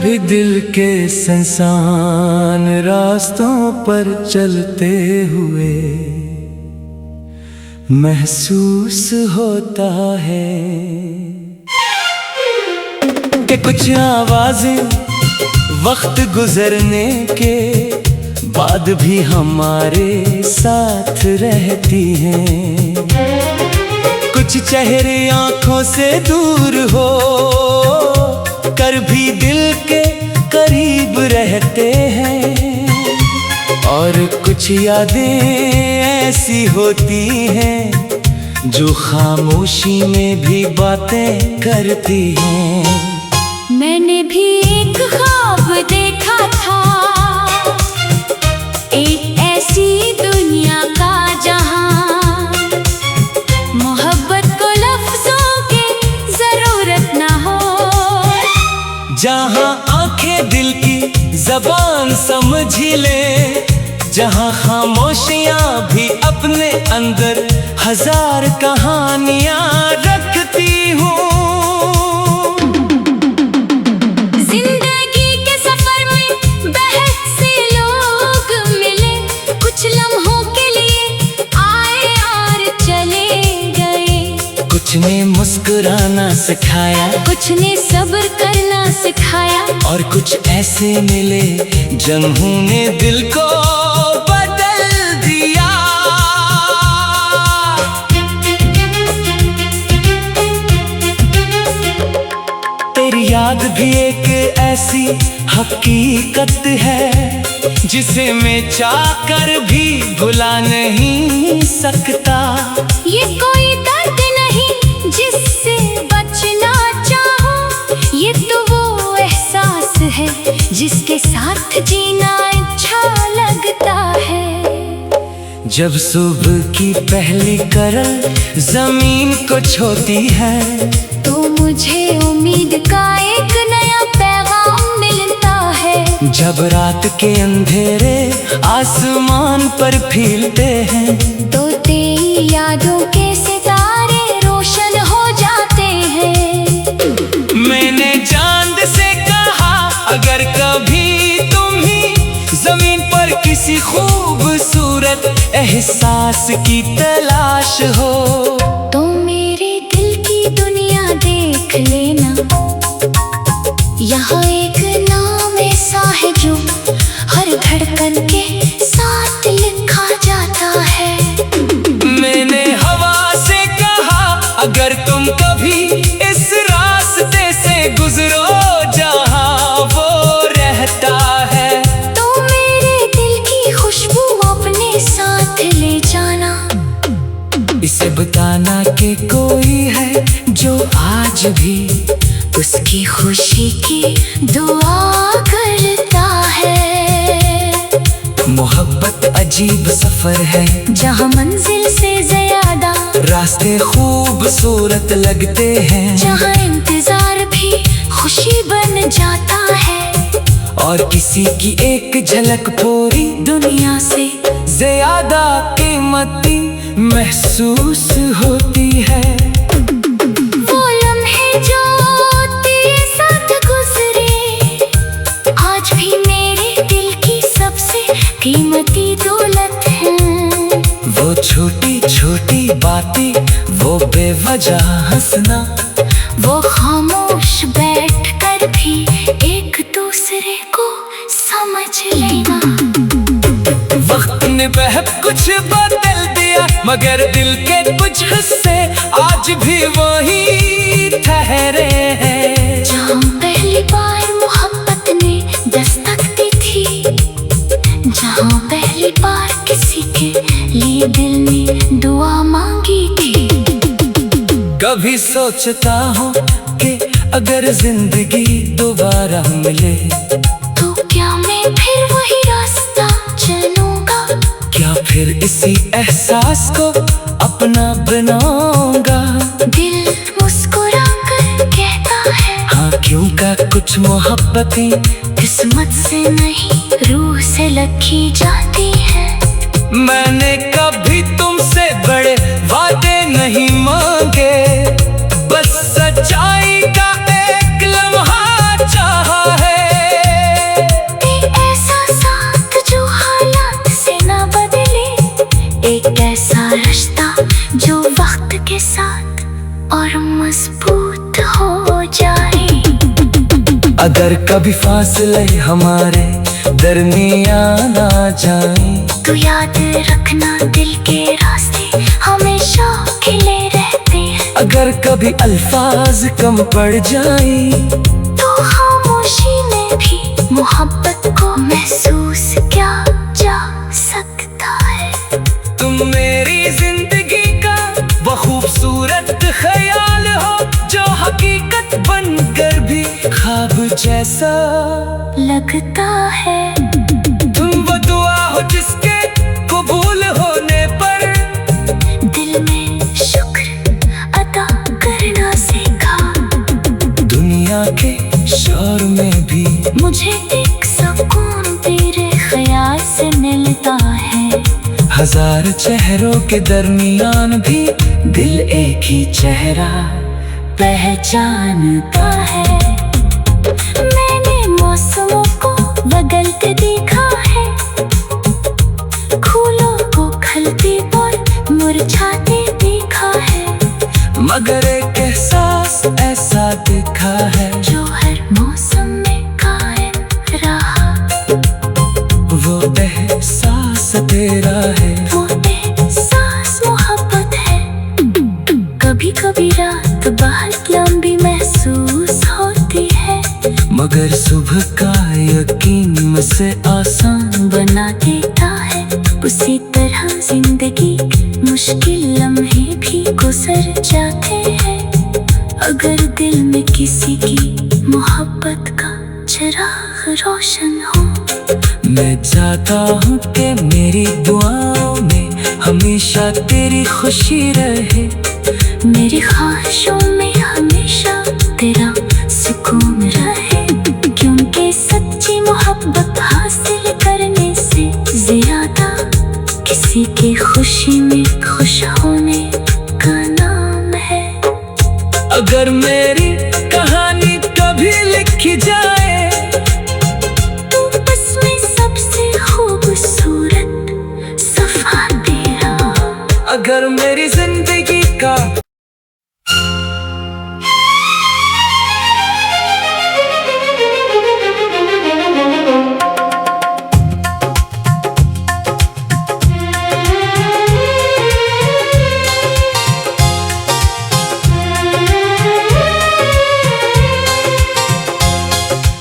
कभी दिल के सुनसान रास्तों पर चलते हुए महसूस होता है कि कुछ आवाजें वक्त गुजरने के बाद भी हमारे साथ रहती हैं। कुछ चेहरे आंखों से दूर हो कर भी दिल के करीब रहते हैं, और कुछ यादें ऐसी होती हैं जो खामोशी में भी बातें करती हैं। मैंने भी एक ख्वाब देखा था, एक ऐसी दुनिया का जहां मोहब्बत को लफ्जों की जरूरत ना हो, जहां आंखें दिल की ज़बान समझ ले, जहां खामोशियां भी अपने अंदर हजार कहानियां रखती हूँ। जिंदगी के सफर में बहुत से लोग मिले, कुछ लम्हों के लिए आए और चले गए। कुछ ने मुस्कुराना सिखाया, कुछ ने सब्र करना सिखाया, और कुछ ऐसे मिले जिन्होंने दिल को बदल दिया। तेरी याद भी एक ऐसी हकीकत है जिसे मैं चाहकर भी भुला नहीं सकता। ये कोई दर्द नहीं जिससे बचना चाहो, ये तो वो एहसास है जिसके साथ जीना अच्छा लगता है। जब सुबह की पहली करल जमीन को छूती है, तो मुझे उम्मीद का एक नया पैगाम मिलता है। जब रात के अंधेरे आसमान पर फीलते हैं, तो तेरी यादों के सितारे रोशन हो जाते हैं। मैंने चांद से कहा, अगर कभी तुम ही जमीन पर किसी खूबसूरत एहसास की तलाश हो, तो मेरे दिल की दुनिया देख लेना। यहाँ एक नाम ऐसा है जो हर धड़कन के साथ लिखा जाता है। मैंने हवा से कहा, अगर तुम कभी इस रास्ते से गुजरो जहाँ वो रहता है, तो मेरे दिल की खुशबू अपने साथ ले जाना। इसे बताना कि कोई है जो आज भी उसकी खुशी की दुआ करता है। मोहब्बत अजीब सफर है जहाँ मंजिल से ज्यादा रास्ते खूबसूरत लगते हैं, जहाँ इंतजार भी खुशी बन जाता है, और किसी की एक झलक पूरी दुनिया से ज्यादा कीमती महसूस होती है। वो लम्हे जो तेरे साथ गुजरे आज भी मेरे दिल की सबसे कीमती दौलत है। वो छोटी छोटी बातें, वो बेवजह हंसना, वो खामोश बैठकर भी एक दूसरे को समझ लेना। वक्त ने बहुत कुछ बदल दिया, मगर दिल के कुछ हिस्से आज भी वही ठहरे हैं। जहाँ पहली बार मोहब्बत ने दस्तक दी थी, जहाँ पहली बार किसी के लिए दिल ने दुआ मांगी थी। कभी सोचता हूँ कि अगर जिंदगी दोबारा मिले, तो क्या मैं फिर वही रास्ता चलूंगा? क्या फिर इसी एहसास को अपना बनाऊंगा? दिल मुस्कुरा कर कहता है, हाँ क्यों का कुछ मोहब्बतें किस्मत से नहीं रूह से लिखी जाती है। मैंने कभी तुमसे बड़े वादे नहीं मांगे, बस सच्चाई का एक लम्हा चाहा है। साथ और मजबूत हो जाए। अगर कभी फासले हमारे दरमियान आ जाए, तो याद रखना दिल के रास्ते हमेशा खिले रहते हैं। अगर कभी अल्फाज कम पड़ जाए, तो खामोशी में भी मोहब्बत को महसूस किया जा सकता है। तुम मेरी जिंदगी का वो खूबसूरत ख्याल हो, जो हकीकत बनकर भी ख्वाब जैसा लगता है। तुम वो दुआ हो जिसके कबूल होने पर दिल में शुक्र अदा करना सीखा। दुनिया के शोर में भी मुझे एक सुकून तेरे ख्याल से मिलता है। हजार चेहरों के दरमियान भी दिल एक ही चेहरा पहचानता है। मैंने मौसमों को बदलते देखा है, फूलों को खिलते और मुरझाते देखा है, मगर एक एहसास ऐसा देखा है जो हर मौसम में कायम रहा। वो एहसास तेरा है, वो एहसास मोहब्बत है। कभी कभी रात बहुत लंबी महसूस होती है, मगर सुबह का यकीन मुझसे आसान बना देता है। उसी तरह जिंदगी मुश्किल लम्हे भी गुजर जाते हैं, अगर दिल में किसी की मोहब्बत का चिराग रोशन हो। मैं चाहता हूँ कि मेरी दुआओं में हमेशा तेरी खुशी रहे, मेरी ख्वाहिशों में हमेशा तेरा सुकून रहे, क्योंकि सच्ची मोहब्बत हासिल करने से ज्यादा किसी की खुशी में खुश होने का नाम है। अगर मेरी कहानी कभी लिखी जाए, तो उसमें सबसे खूबसूरत सफा तेरा। अगर मेरी जिंदगी का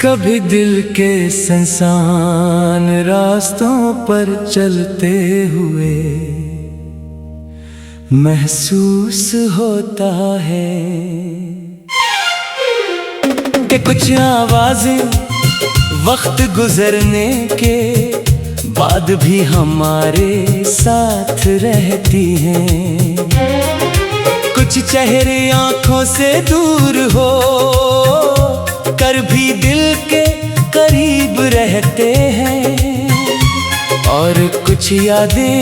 कभी दिल के सुनसान रास्तों पर चलते हुए महसूस होता है कि कुछ आवाजें वक्त गुजरने के बाद भी हमारे साथ रहती हैं। कुछ चेहरे आंखों से दूर हो कर भी दिल के करीब रहते हैं, और कुछ यादें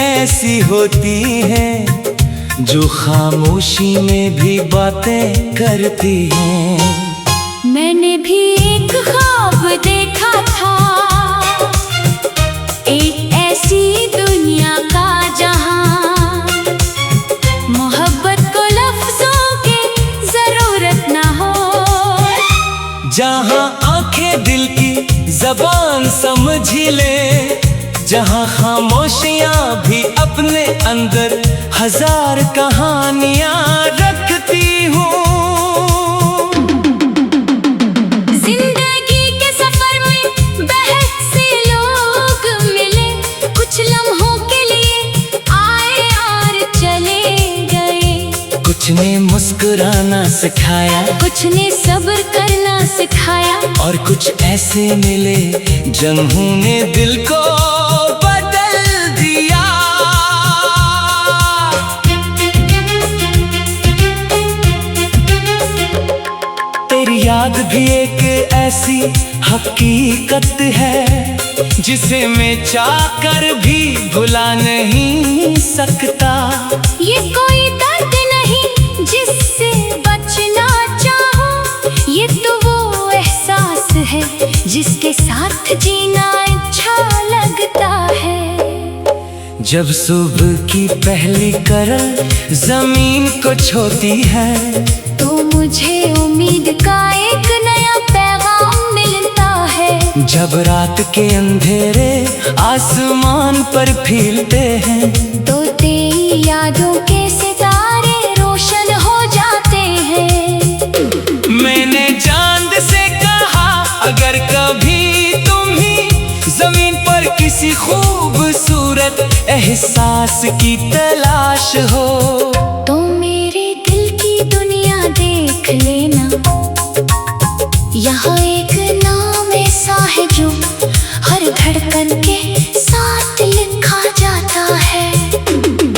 ऐसी होती हैं जो खामोशी में भी बातें करती हैं। मैंने भी एक ख्वाब देखा था, एक ऐसी दुनिया का जहां मोहब्बत को लफ्जों की जरूरत ना हो, जहाँ आंखें दिल की जबान समझ ले, जहाँ खामोशियाँ भी अपने अंदर हजार कहानियाँ रखती हूँ। जिंदगी के सफर में बहुत से लोग मिले, कुछ लम्हों के लिए आए और चले गए। कुछ ने मुस्कुराना सिखाया, कुछ ने सब्र करना सिखाया, और कुछ ऐसे मिले जिन्होंने दिल को बदल दिया। तेरी याद भी एक ऐसी हकीकत है जिसे मैं चाहकर भी भुला नहीं सकता। ये कोई दर्द नहीं जिससे बचना चाहो, ये तो वो एहसास है जिसके साथ जीना अच्छा लगता है। जब सुबह की पहली करल जमीन को छूती है, तो मुझे उम्मीद का एक नया पैगाम मिलता है। जब रात के अंधेरे आसमान पर फीलते हैं, तो तेरी यादों के सितारे रोशन हो जाते हैं। मैंने चांद से कहा, अगर कभी तुम्ही जमीन पर किसी खूबसूरत एहसास की तलाश हो, तो मेरे दिल की दुनिया देख लेना। यहाँ एक नाम ऐसा है जो हर धड़कन के साथ लिखा जाता है।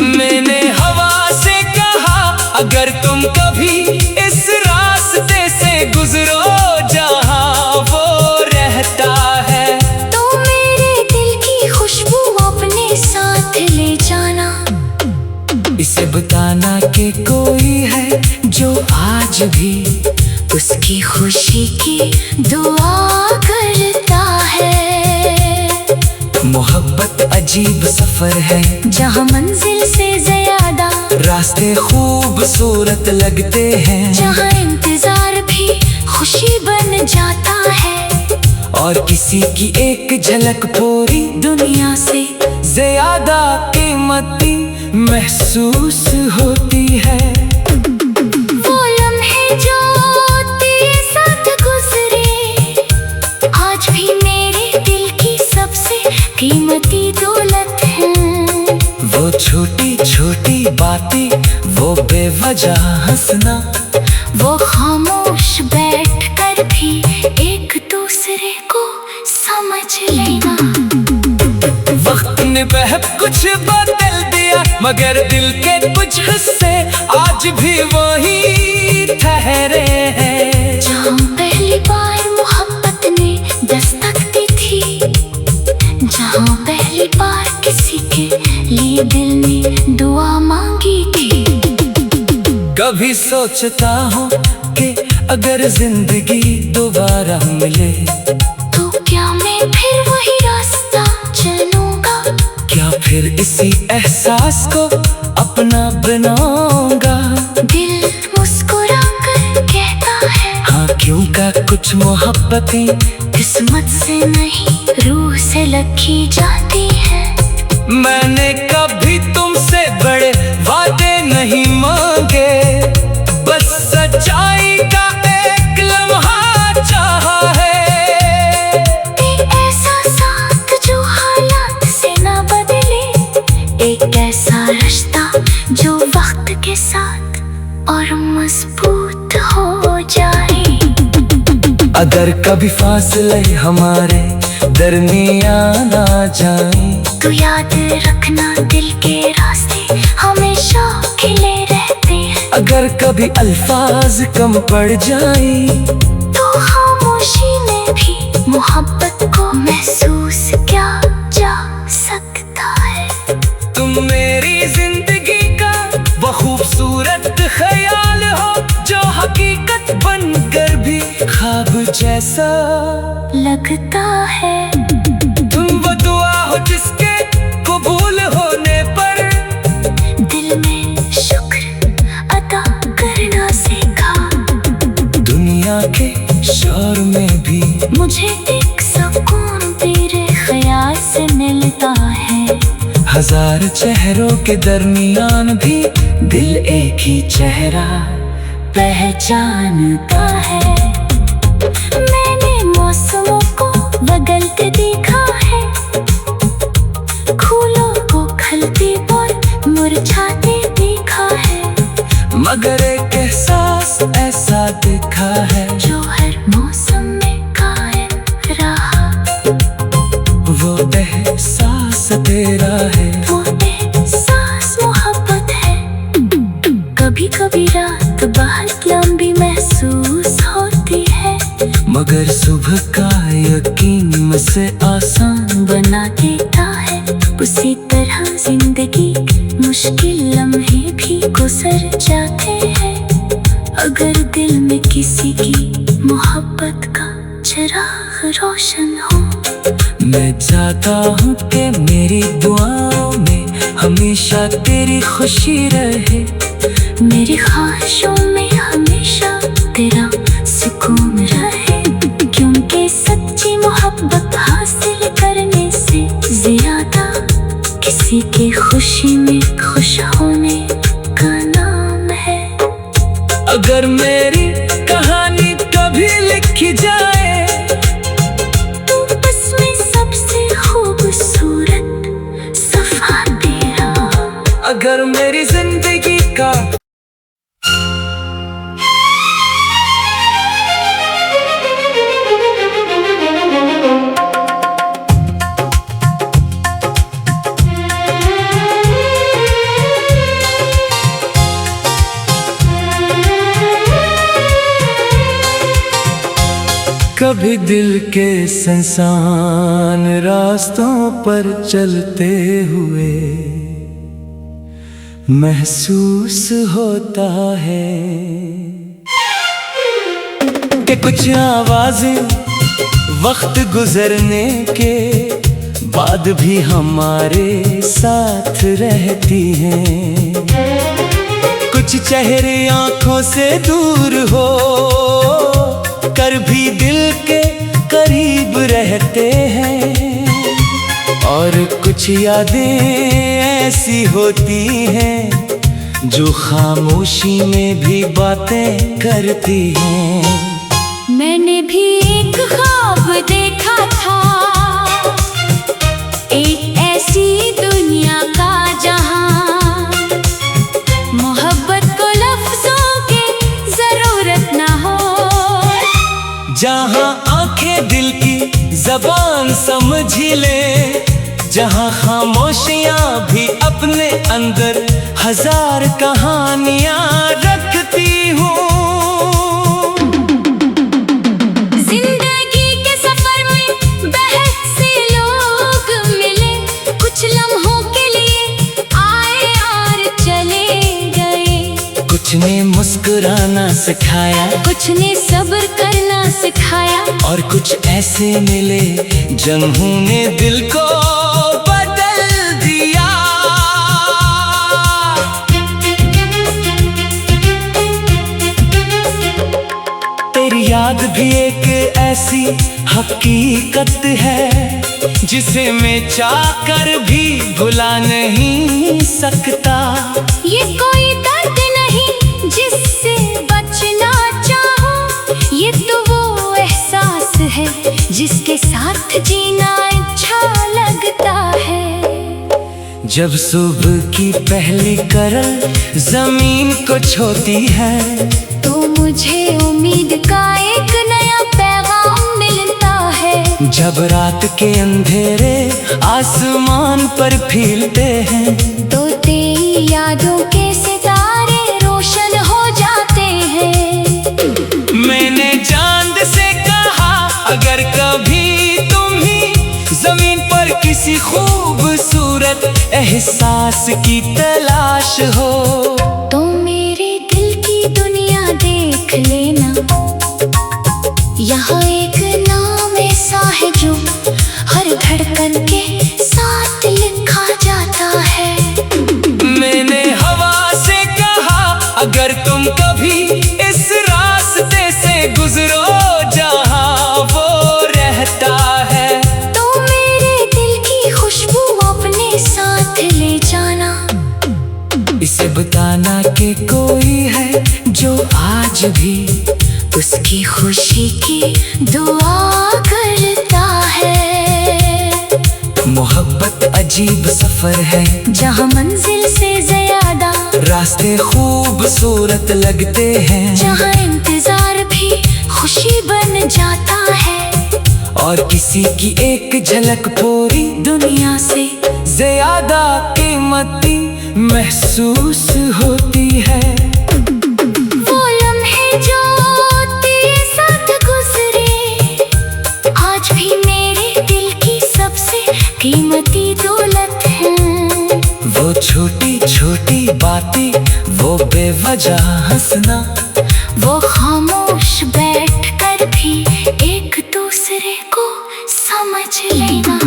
मैंने हवा से कहा, अगर तुम कभी इस रास्ते से गुजरो जहाँ वो रहता है, तो मेरे दिल की खुशबू अपने साथ ले जाना। इसे बताना कि कोई है जो आज भी उसकी खुशी की दुआ करता है। मोहब्बत अजीब सफर है, जहाँ मंजिल से ज्यादा रास्ते खूबसूरत लगते हैं, जहाँ इंतजार भी खुशी बन जाता है, और किसी की एक झलक पूरी दुनिया से ज्यादा कीमती महसूस होती है। वो लम्हे जो तेरे साथ गुजरे, आज भी मेरे दिल की सबसे कीमती दौलत है। वो छोटी छोटी बातें, वो बेवजह हंसना, वो खामोश बैठकर भी एक दूसरे को समझ लेना। वक्त ने बहुत कुछ बदल दिया, मगर दिल के कुछ हिस्से आज भी वही ठहरे हैं। जहाँ पहली बार मोहब्बत ने दस्तक दी थी, जहाँ पहली बार किसी के लिए दिल ने दुआ मांगी थी। कभी सोचता हूँ कि अगर जिंदगी दोबारा मिले, तो क्या मैं फिर वही रास्ता चलूंगा? क्या फिर इसी एहसास को अपना बनाऊंगा? दिल मुस्कुरा कर कहता है, हाँ क्यों का कुछ मोहब्बतें किस्मत से नहीं रूह से लिखी जाती है। मैंने कभी तुमसे बड़े वादे नहीं मांगे, बस सच्चाई का एक लम्हा चाहा है। ऐसा साथ जो हालात से ना बदले, एक ऐसा रिश्ता जो वक्त के साथ और मजबूत हो जाए। अगर कभी फासले हमारे दरमियान आ जाएं, तो याद रखना दिल के रास्ते हमेशा खिले रहते हैं। अगर कभी अल्फाज कम पड़ जाएं, तो खामोशी में भी मोहब्बत को महसूस किया जा सकता है। तुम मेरी जिंदगी का वो खूबसूरत ख्याल हो, जो हकीकत बनकर भी ख्वाब जैसा लगता है। तुम वो दुआ हो जिसके कबूल होने पर दिल में शुक्र अदा करना सीखा। दुनिया के शोर में भी मुझे एक सुकून तेरे ख्याल से मिलता है। हजार चेहरों के दरमियान भी दिल एक ही चेहरा पहचानता है। मैंने मौसमों को बदलते देखा है, फूलों को खिलते और मुरझाते देखा है, मगर एक एहसास ऐसा दिखा है जो हर मौसम में कायम रहा। वो एहसास तेरा है, वो एहसास मोहब्बत है। कभी कभी रात बहुत लंबी महसूस होती है, मगर सुबह का यकीन मुझसे आसान बना देता है। उसी तरह जिंदगी मुश्किल लम्हे भी गुजर जाते हैं, अगर दिल में किसी की मोहब्बत का चिराग रोशन हो। मैं चाहता हूँ कि मेरी दुआओं में हमेशा तेरी खुशी रहे। मेरी ख्वाहिशों में हमेशा तेरा सुकून रहे, क्योंकि सच्ची मोहब्बत हासिल करने से ज्यादा किसी की खुशी में खुश होने का नाम है। अगर मेरी कहानी कभी लिखी जाए तो बस में सबसे खूबसूरत सफा तेरा। अगर मेरी जिंदगी का कभी दिल के सुनसान रास्तों पर चलते हुए महसूस होता है कि कुछ आवाजें वक्त गुजरने के बाद भी हमारे साथ रहती हैं। कुछ चेहरे आंखों से दूर हो कर भी दिल के करीब रहते हैं, और कुछ यादें ऐसी होती हैं जो खामोशी में भी बातें करती हैं। मैंने भी एक ख्वाब देखा था, एक ऐसी दुनिया का जहां मोहब्बत को लफ्जों की जरूरत ना हो, जहाँ आंखें दिल की जबान समझ ले, जहाँ खामोशियाँ भी अपने अंदर हजार कहानियाँ रखती हूँ। जिंदगी के सफर में बहुत से लोग मिले, कुछ लम्हों के लिए आए और चले गए। कुछ ने मुस्कुराना सिखाया, कुछ ने सब्र करना सिखाया, और कुछ ऐसे मिले जिन्होंने दिल को बदल दिया। तेरी याद भी एक ऐसी हकीकत है जिसे मैं चाहकर भी भुला नहीं सकता। ये कोई दर्द नहीं जिससे बचना चाहो, ये तो वो एहसास है जिसके साथ जीना अच्छा लगता है। जब सुबह की पहली करल जमीन को छूती है तो मुझे उम्मीद का एक नया पैगाम मिलता है। जब रात के अंधेरे आसमान पर फीलते हैं तो तेरी यादों के सितारे रोशन हो जाते हैं। मैंने चांद से कहा अगर कभी तुम्ही जमीन पर किसी खूबसूरत एहसास की तलाश हो तो मेरे दिल की दुनिया देख लेना। यहाँ एक नाम ऐसा है जो हर धड़कन के साथ लिखा जाता है। मैंने हवा से कहा अगर तुम कभी इस रास्ते से गुजरो जहाँ वो रहता है तो मेरे दिल की खुशबू अपने साथ ले जाना। इसे बताना कि कोई है जो आज भी उसकी खुशी की दुआ करता है। मोहब्बत अजीब सफर है जहाँ मंजिल से ज्यादा रास्ते खूबसूरत लगते हैं, जहाँ इंतजार भी खुशी बन जाता है, और किसी की एक झलक पूरी दुनिया से ज्यादा कीमती महसूस होती है। वो लम्हे जो तेरे साथ गुजरे आज भी मेरे दिल की सबसे कीमती दौलत है। वो छोटी छोटी बातें, वो बेवजह हंसना, वो खामोश बैठकर भी एक दूसरे को समझ लेना।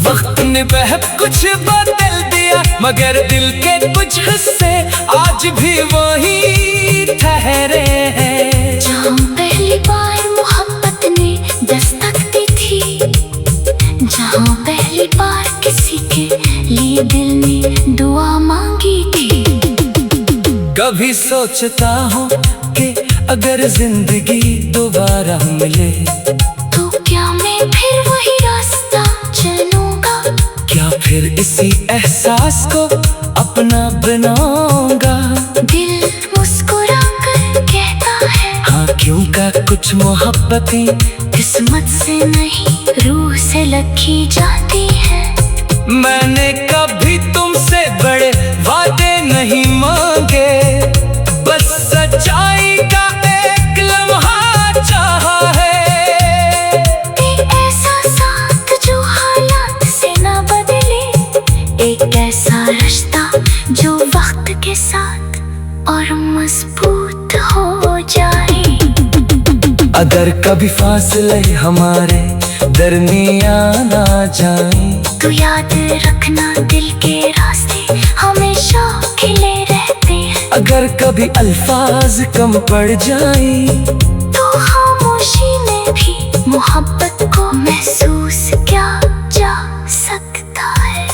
वक्त ने बहुत कुछ बदल दिया। मगर दिल के कुछ हिस्से आज भी वही ठहरे हैं। जहाँ पहली बार मोहब्बत ने दस्तक दी थी, जहाँ पहली बार किसी के लिए दिल ने दुआ मांगी थी। कभी सोचता हूँ कि अगर जिंदगी दोबारा मिले तो क्या मैं फिर वही रास्ता चलूंगा? क्या फिर इसी एहसास को अपना बनाऊंगा? दिल मुस्कुरा कर कहता है हाँ, क्यों का कुछ मोहब्बतें किस्मत से नहीं रूह से लिखी जाती है। मैंने कभी तुमसे बड़े वादे नहीं मांगे, बस सच्चाई का एक लम्हा चाहा है। एक ऐसा साथ जो हालात से ना बदले, एक ऐसा रिश्ता जो वक्त के साथ और मजबूत हो जाए। अगर कभी फासले हमारे दरमियान आ जाए तो याद रखना दिल के रास्ते हमेशा खिले रहते हैं। अगर कभी अल्फाज कम पड़ जाए तो खामोशी में भी मोहब्बत को महसूस किया जा सकता है।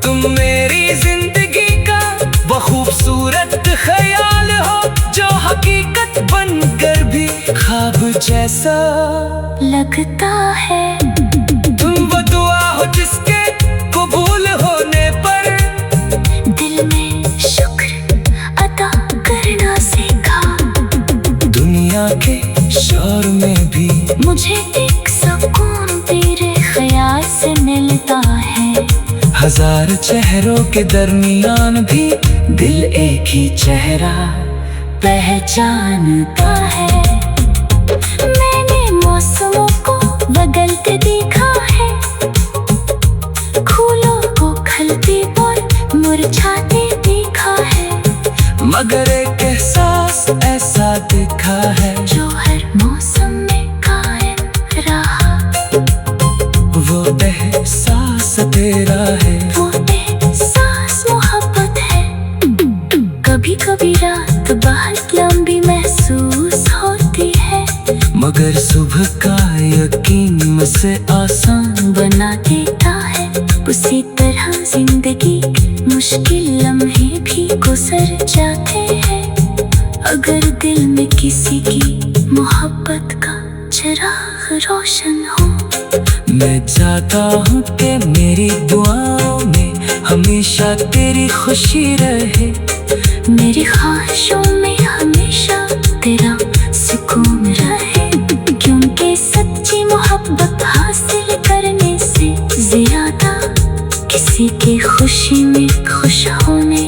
तुम मेरी जिंदगी का वो खूबसूरत ख्याल हो जो हकीकत बनकर भी ख्वाब जैसा लगता है। तुम वो दुआ हो जिसके कबूल होने पर दिल में शुक्र अदा करना सीखा। दुनिया के शोर में भी मुझे एक सुकून तेरे ख्याल से मिलता है। हजार चेहरों के दरमियान भी दिल एक ही चेहरा पहचानता है। मैंने मौसमों को बदलते देखा है, फूलों को खिलते और मुरझाते देखा है, मगर एक एहसास ऐसा दिखा है जो हर मौसम में कायम रहा। वो एहसास तेरा है, वो एहसास मोहब्बत है। कभी कभी रात बहुत लंबी महसूस होती है, मगर सुबह का यकीन मुझसे आसान बना देता है। उसी तरह जिंदगी मुश्किल लम्हे भी गुजर जाते हैं। अगर दिल में किसी की मोहब्बत का चिराग रोशन हो। मैं चाहता हूँ कि मेरी दुआओं में हमेशा तेरी खुशी रहे, मेरी ख्वाहिशों में हमेशा तेरा सुकून रहे। क्योंकि सच्ची मोहब्बत हासिल करने से ज्यादा किसी की खुशी में खुश होने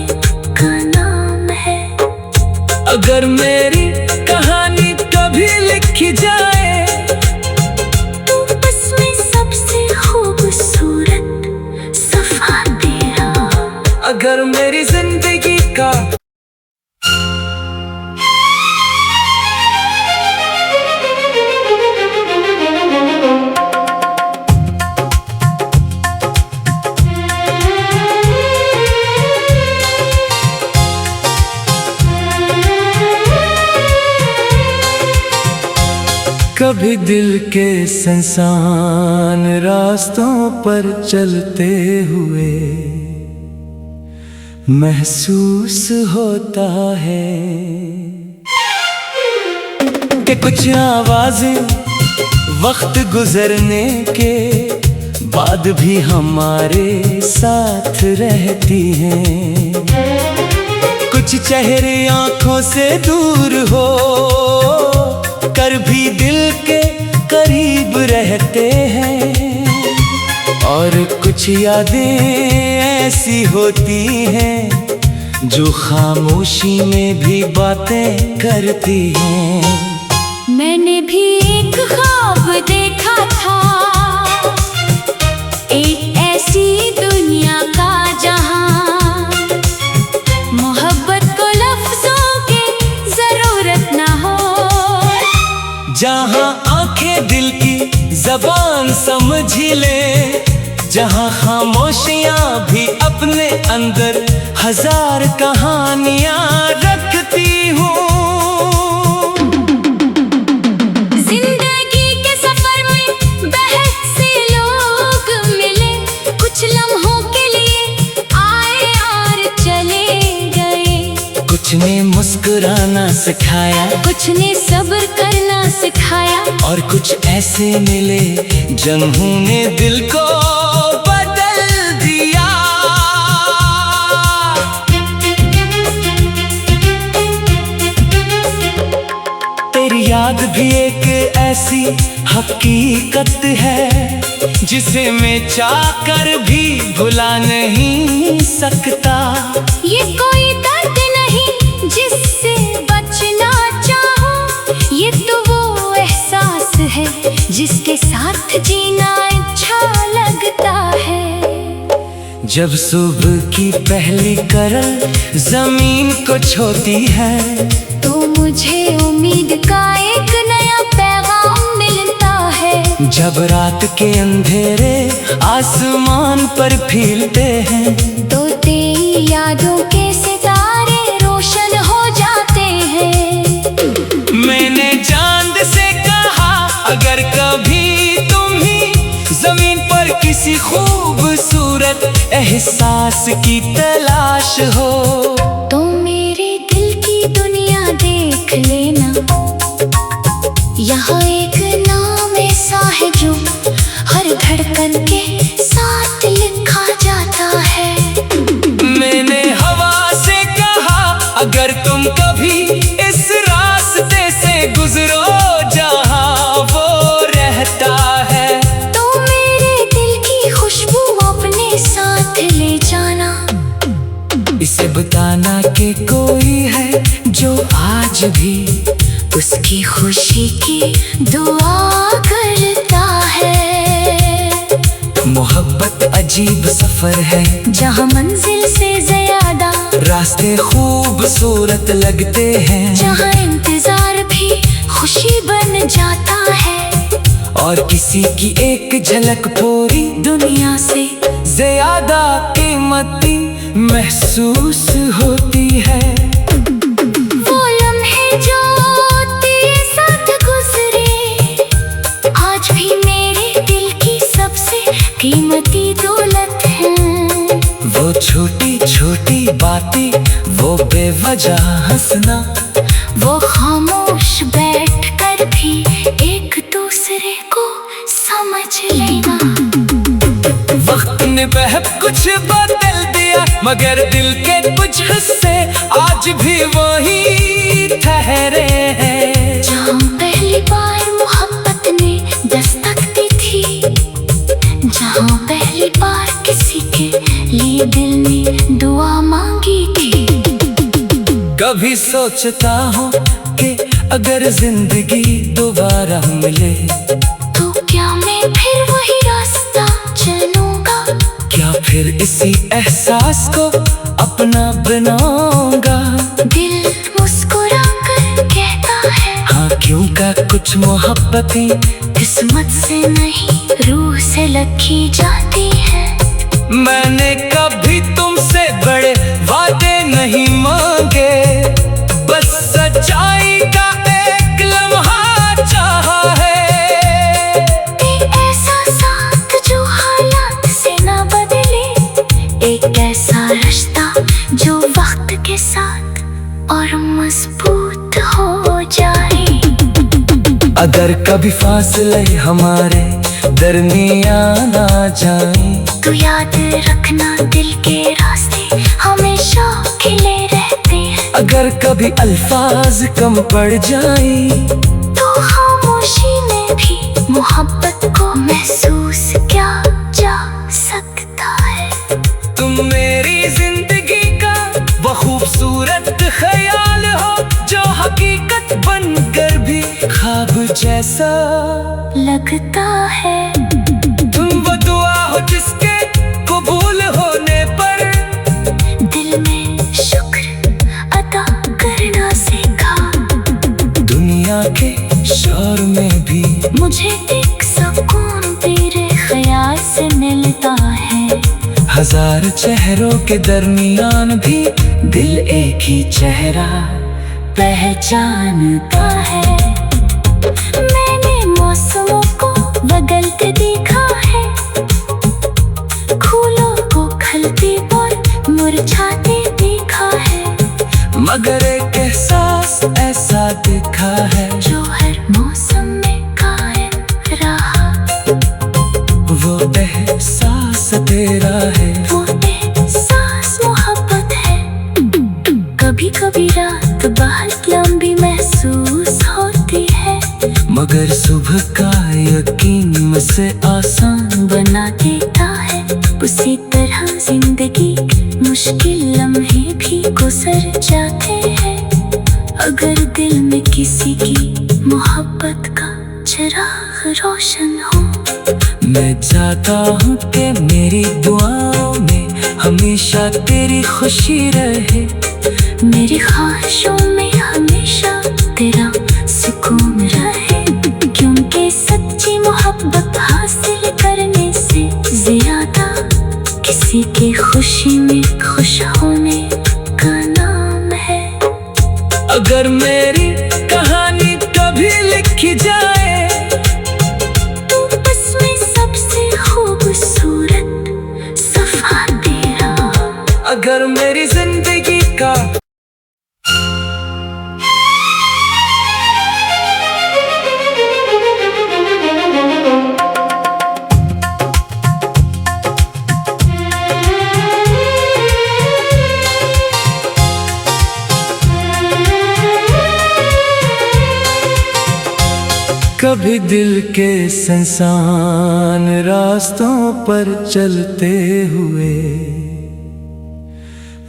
का नाम है। अगर मेरी कहानी कभी लिखी जाए तो उसमें सबसे खूबसूरत सफा तेरा। अगर मेरी जिंदगी का कभी दिल के संसान रास्तों पर चलते हुए महसूस होता है कि कुछ आवाजें वक्त गुजरने के बाद भी हमारे साथ रहती हैं। कुछ चेहरे आंखों से दूर हो कर भी दिल के करीब रहते हैं, और कुछ यादें ऐसी होती हैं जो खामोशी में भी बातें करती हैं। मैंने भी एक ख्वाब देखा था, एक ऐसी दुनिया का जहां मोहब्बत को लफ्जों की जरूरत ना हो, जहां आंखें दिल की जबान समझ ले, जहाँ खामोशियाँ भी अपने अंदर हजार कहानियाँ रखती हूँ। जिंदगी के सफर में बहुत से लोग मिले, कुछ लम्हों के लिए आए और चले गए। कुछ ने मुस्कुराना सिखाया, कुछ ने सब्र करना सिखाया, और कुछ ऐसे मिले जिन्होंने दिल को बदल दिया। तेरी याद भी एक ऐसी हकीकत है जिसे मैं चाहकर भी भुला नहीं सकता। ये कोई दर्द नहीं जिससे बचना चाहो, ये तो वो एहसास है जिसके साथ जीना अच्छा लगता है। जब सुबह की पहली किरण जमीन को छूती है, तो मुझे उम्मीद का एक नया पैगाम मिलता है। जब रात के अंधेरे आसमान पर फीलते हैं, तो तेरी यादों के सितारे रोशन हो जाते हैं। मैंने चांद से कहा, अगर कभी तुम्हें जमीन पर किसी खूबसूरत एहसास की तलाश हो, तो मेरे दिल की दुनिया देख लेना। यहाँ एक नाम ऐसा है जो हर धड़कन के साथ लिखा जाता है। मैंने हवा से कहा, अगर तुम कभी इस रास्ते से गुजरो जहाँ वो रहता है, तो मेरे दिल की खुशबू अपने साथ ले जाना। इसे बताना कि कोई है जो आज भी उसकी खुशी की दुआ करता है। मोहब्बत अजीब सफर है, जहाँ मंजिल से ज्यादा रास्ते खूबसूरत लगते हैं, जहाँ इंतजार भी खुशी बन जाता है, और किसी की एक झलक पूरी दुनिया से ज्यादा कीमती महसूस होती है। वो लम्हे जो तेरे साथ गुजरे, आज भी मेरे दिल की सबसे कीमती दौलत है। वो छोटी छोटी बातें, वो बेवजह हंसना, वो खामोश बैठकर भी एक दूसरे को समझ लेना। वक्त ने बहुत कुछ बदल दिया, मगर दिल के कुछ हिस्से आज भी वही ठहरे हैं। जहाँ पहली बार मोहब्बत ने दस्तक दी थी, जहाँ पहली बार किसी के लिए दिल ने दुआ मांगी थी। कभी सोचता हूँ कि अगर जिंदगी दोबारा मिले, तो क्या मैं फिर वही रास्ता चलूंगा? क्या फिर इसी एहसास को अपना बनाऊंगा? दिल मुस्कुरा कर कहता है, हाँ क्यों का कुछ मोहब्बतें किस्मत से नहीं रूह से लिखी जाती है। मैंने कभी तुमसे बड़े वादे नहीं मांगे, बस सच्चाई का एक लम्हा चाहा है। ऐसा साथ जो हालात से ना बदले, एक ऐसा रिश्ता जो वक्त के साथ और मजबूत हो जाए। अगर कभी फासले हमारे दरमियान आ जाएं, तो याद रखना दिल के रास्ते हमेशा खिले रहते हैं। अगर कभी अल्फाज कम पड़ जाएं, तो खामोशी में भी मोहब्बत को महसूस किया जा सकता है। तुम मेरी जिंदगी का वो खूबसूरत ख्याल हो, जो हकीकत बनकर भी ख्वाब जैसा लगता है। तुम वो दुआ हो जिसके कबूल होने पर दिल में शुक्र अदा करना सीखा। दुनिया के शोर में भी मुझे एक सुकून तेरे ख्याल से मिलता हजार चेहरों के दरमियान भी दिल एक ही चेहरा पहचानता है। मैंने मौसमों को बदलते देखा है, फूलों को खिलते और मुरझाते देखा है, मगर एक एहसास ऐसा देखा है जो हर मौसम में कायम रहा। वो एहसास तेरा है, वो एहसास मोहब्बत है। कभी कभी रात बहुत लंबी महसूस होती है, मगर सुबह का यकीन मुझसे आसान बना देता है। उसी तरह जिंदगी मुश्किल लम्हे भी गुजर जाते हैं, अगर दिल में किसी की मोहब्बत का चिराग रोशन हो। मैं चाहता हूँ कि मेरी दुआओं में हमेशा तेरी खुशी रहे, मेरी ख्वाहिशों में हमेशा तेरा सुकून रहे, क्योंकि सच्ची मोहब्बत हासिल करने से ज्यादा किसी की खुशी में खुश होने का नाम है। अगर मेरी कहानी कभी लिखी जाए तो बस में सबसे खूबसूरत सफा तेरा। अगर मेरी जिंदगी का कभी दिल के सुनसान रास्तों पर चलते हुए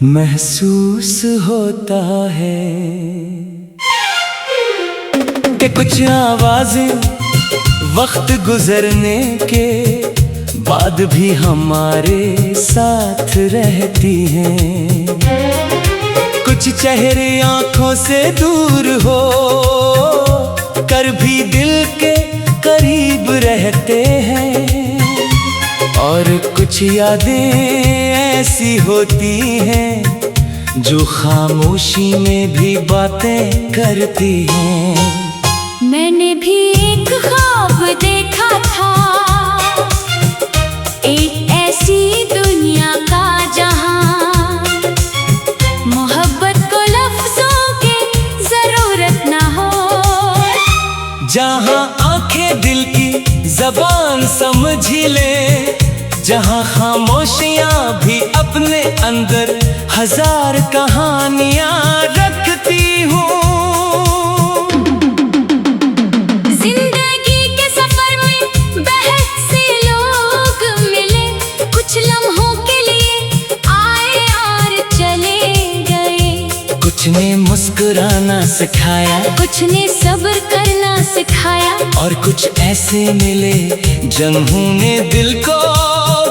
महसूस होता है कि कुछ आवाजें वक्त गुजरने के बाद भी हमारे साथ रहती हैं। कुछ चेहरे आंखों से दूर हो कर भी दिल के करीब रहते हैं, और कुछ यादें ऐसी होती हैं जो खामोशी में भी बातें करती हैं। मैंने भी एक ख्वाब देखा था, एक ऐसी दुनिया का जहां मोहब्बत को लफ्जों की जरूरत ना हो, जहाँ आंखें दिल की जबान समझ ले, जहाँ खामोशियाँ भी अपने अंदर हजार कहानियाँ रखती हूँ। जिंदगी के सफर में बहुत से लोग मिले, कुछ लम्हों के लिए आए और चले गए। कुछ ने मुस्कुराना सिखाया, कुछ ने सब्र करना सिखाया, और कुछ ऐसे मिले जिन्होंने दिल को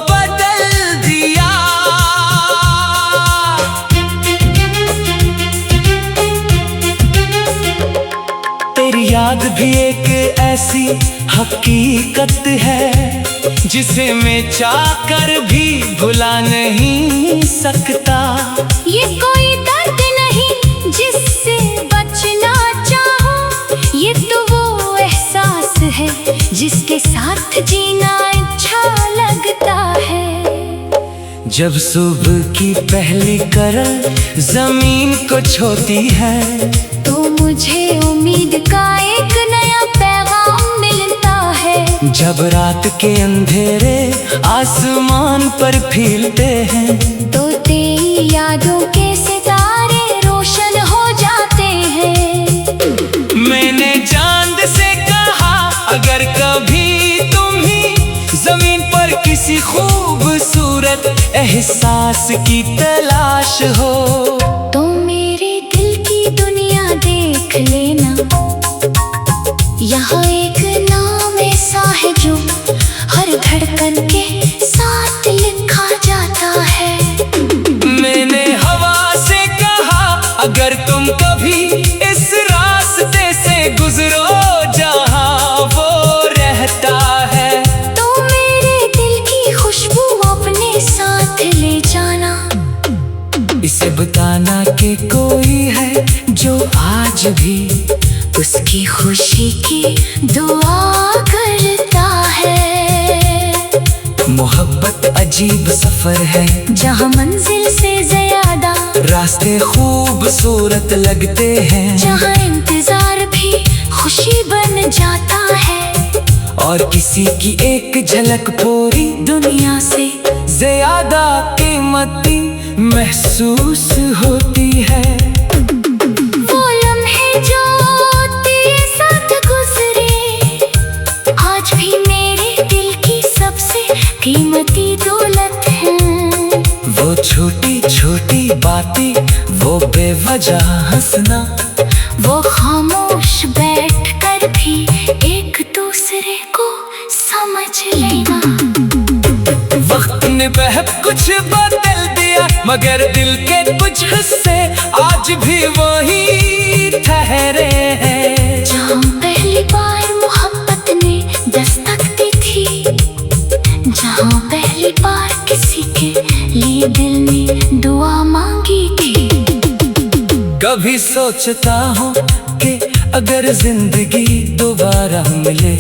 बदल दिया। तेरी याद भी एक ऐसी हकीकत है जिसे मैं चाहकर भी भुला नहीं सकता। ये कोई दर्द नहीं जिससे बचना चाहो, ये तो वो एहसास है जिसके साथ जीना अच्छा लगता है। जब सुबह की पहली करल जमीन को छूती है, तो मुझे उम्मीद का एक नया पैगाम मिलता है। जब रात के अंधेरे आसमान पर फीलते हैं, तो तेरी यादों के सितारे रोशन हो जाते हैं। मैंने चांद से कहा अगर कभी तुम ही जमीन पर किसी खूबसूरत एहसास की तलाश हो, तो मेरे दिल की दुनिया देख लेना। यहाँ एक नाम ऐसा है जो हर धड़कन के साथ लिखा जाता है। मैंने हवा से कहा अगर तुम कभी इस रास्ते से गुजरो जहाँ वो रहता है, तो मेरे दिल की खुशबू अपने साथ बताना कि कोई है जो आज भी उसकी खुशी की दुआ करता है। मोहब्बत अजीब सफर है जहाँ मंजिल से ज्यादा रास्ते खूबसूरत लगते हैं, जहाँ इंतजार भी खुशी बन जाता है, और किसी की एक झलक पूरी दुनिया से ज्यादा कीमती महसूस होती है। वो लम्हे जो तेरे साथ गुजरे आज भी मेरे दिल की सबसे कीमती दौलत है। वो छोटी छोटी बातें, वो बेवजह हंसना, वो खामोश बैठकर भी एक दूसरे को समझ लेना। वक्त ने बहुत कुछ बदल दिया मगर दिल के कुछ हिस्से आज भी वही ठहरे हैं। जहाँ पहली बार मोहब्बत ने दस्तक दी थी, जहाँ पहली बार किसी के लिए दिल ने दुआ मांगी थी। कभी सोचता हूँ कि अगर जिंदगी दोबारा मिले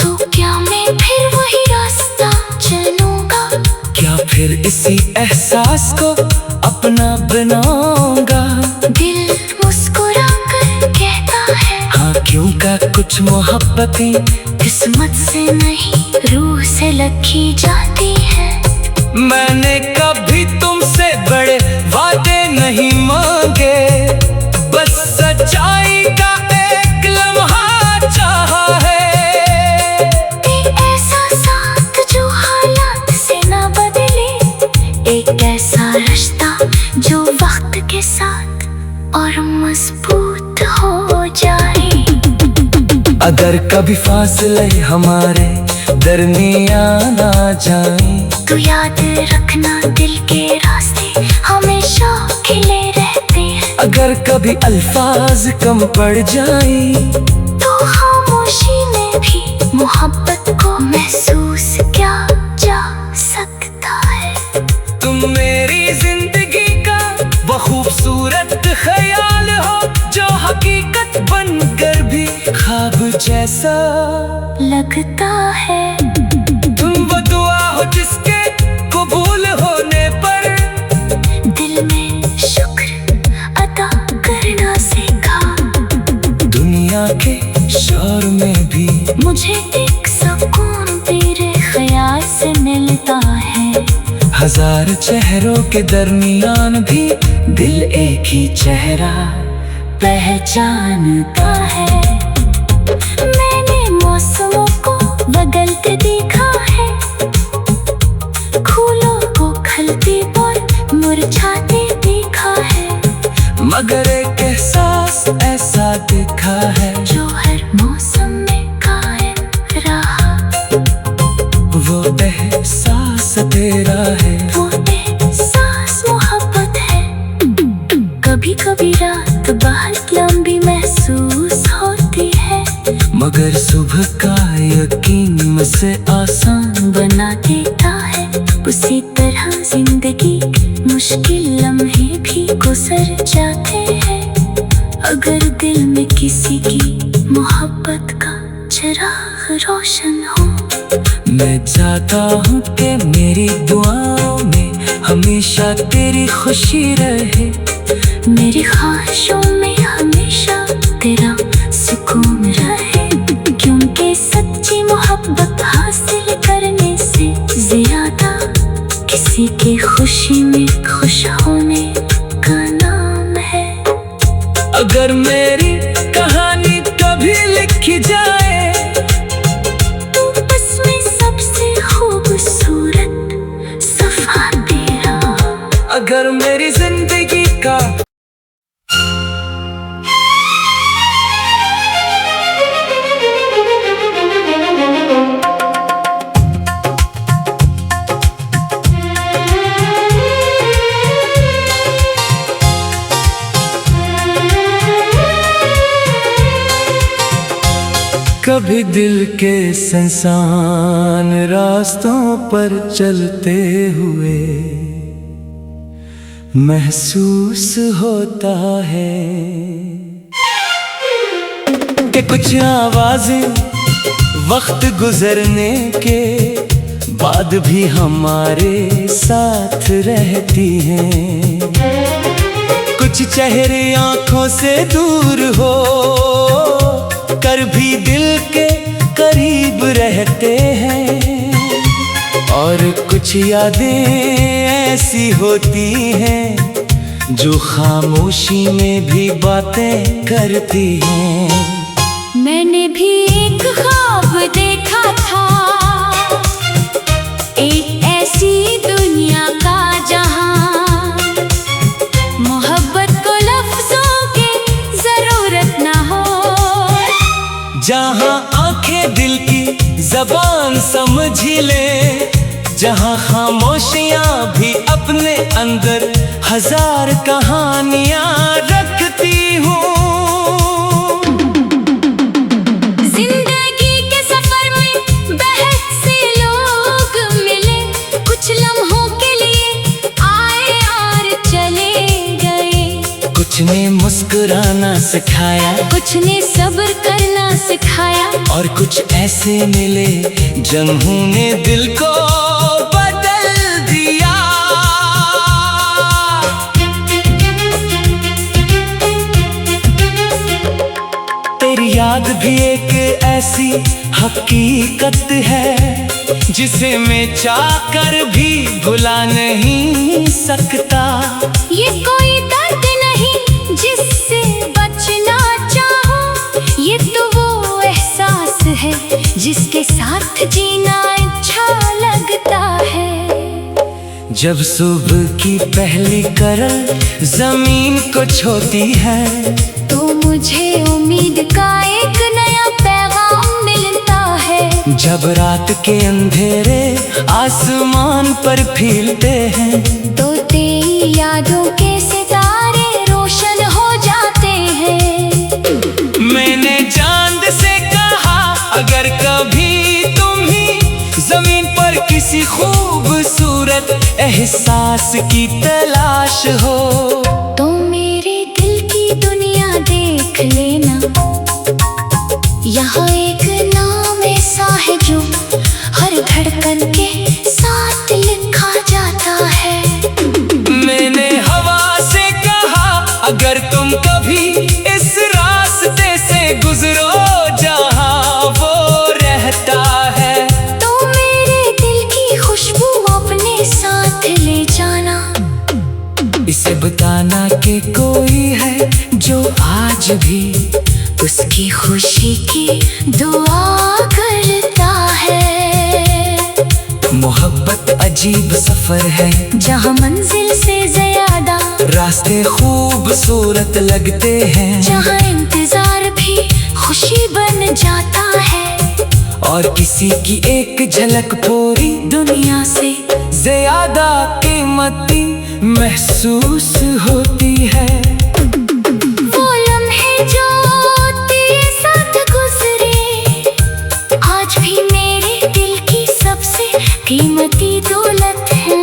तो क्या मैं फिर वही रास्ता चलूंगा, क्या फिर इसी एहसास को अपना बनाऊंगा। दिल मुस्कुरा कर कहता है हाँ क्यों का कुछ मोहब्बतें किस्मत से नहीं रूह से लगी जाती है। मैंने कभी तुमसे बड़े वादे नहीं मांगे, बस सच्चाई का एक लम्हा चाहा है। ऐसा साथ जो हालात से ना बदले, एक ऐसा रिश्ता जो वक्त के साथ और मजबूत हो जाए। अगर कभी फासले हमारे दरमियान आ जाएं तो याद रखना दिल के रास्ते हमेशा खिले रहते हैं। अगर कभी अल्फाज कम पड़ जाएं तो खामोशी में भी मोहब्बत को महसूस किया जा सकता है। तुम मेरी जिंदगी का वो खूबसूरत ख्याल हो जो हकीकत बनकर भी ख्वाब जैसा लगता है। तुम वो दुआ हो जिसके कबूल होने पर दिल में शुक्र अदा करना सीखा। दुनिया के शोर में भी मुझे एक सुकून तेरे ख्याल से मिलता है। हजार चेहरों के दरमियान भी दिल एक ही चेहरा पहचानता है। मैंने मौसमों को बदलते देखा है, फूलों को खिलते और मुरझाते देखा है, मगर एक एहसास ऐसा देखा है जो हर मौसम में कायम रहा। वो एहसास तेरा है, वो एहसास मोहब्बत है। कभी कभी रात बहुत लंबी महसूस होती है, मगर सुबह का यकीन मुझसे आसान बना देता है। उसी तरह जिंदगी मुश्किल लम्हे भी गुजर जाते हैं, अगर दिल में किसी की मोहब्बत का चिराग रोशन हो। मैं चाहता हूँ कि मेरी दुआओं में हमेशा तेरी खुशी रहे, मेरी ख्वाहिशों में हमेशा तेरा सुकून रहे, क्योंकि सच्ची मोहब्बत हासिल करने से ज्यादा किसी की खुशी में खुश होने का नाम है। अगर मेरी कहानी कभी लिखी जाए तो उसमें सबसे खूबसूरत सफा तेरा। अगर मेरी जिंदगी का कभी दिल के सुनसान रास्तों पर चलते हुए महसूस होता है कि कुछ आवाजें वक्त गुजरने के बाद भी हमारे साथ रहती हैं। कुछ चेहरे आंखों से दूर हो कर भी दिल के करीब रहते हैं, और कुछ यादें ऐसी होती हैं जो खामोशी में भी बातें करती हैं। मैंने भी एक ख्वाब देखा था, एक ऐसी दुनिया का जहां मोहब्बत को लफ्जों की जरूरत ना हो, जहां आंखें दिल की जबान समझ ले, जहां खामोशियां भी अपने अंदर हजार कहानियां रखती हूँ। जिंदगी के सफर में बहुत से लोग मिले, कुछ लम्हों के लिए आए और चले गए। कुछ ने मुस्कुराना सिखाया, कुछ ने सब्र करना सिखाया, और कुछ ऐसे मिले जिन्होंने दिल को बदल दिया। तेरी याद भी एक ऐसी हकीकत है जिसे मैं चाहकर भी भुला नहीं सकता। ये कोई दर्द नहीं जिससे बचना चाहो, ये तो वो एहसास है जिसके साथ जीना अच्छा लगता है। जब सुबह की पहली करल जमीन को छूती है, तो मुझे उम्मीद का एक नया पैगाम मिलता है। जब रात के अंधेरे आसमान पर फीलते हैं, तो तेरी यादों के सितारे रोशन हो जाते हैं। मैंने चांद से कहा, अगर कभी तुम्हें जमीन पर किसी खूबसूरत एहसास की तलाश हो, तो मेरे दिल की दुनिया देख लेना। यहाँ एक नाम ऐसा है जो हर धड़कन के साथ लिखा जाता है। मैंने हवा से कहा, अगर तुम कभी इस रास्ते से गुजरो जहाँ वो रहता है, तो मेरे दिल की खुशबू अपने साथ ले जाना। इसे बताना कि कोई है जो आज भी उसकी खुशी की दुआ करता है। मोहब्बत अजीब सफर है जहाँ मंजिल से ज्यादा रास्ते खूबसूरत लगते हैं, जहाँ इंतजार भी खुशी बन जाता है, और किसी की एक झलक पूरी दुनिया से ज्यादा कीमती महसूस होती है। वो लम्हे जो तेरे साथ गुजरे आज भी मेरे दिल की सबसे कीमती दौलत है।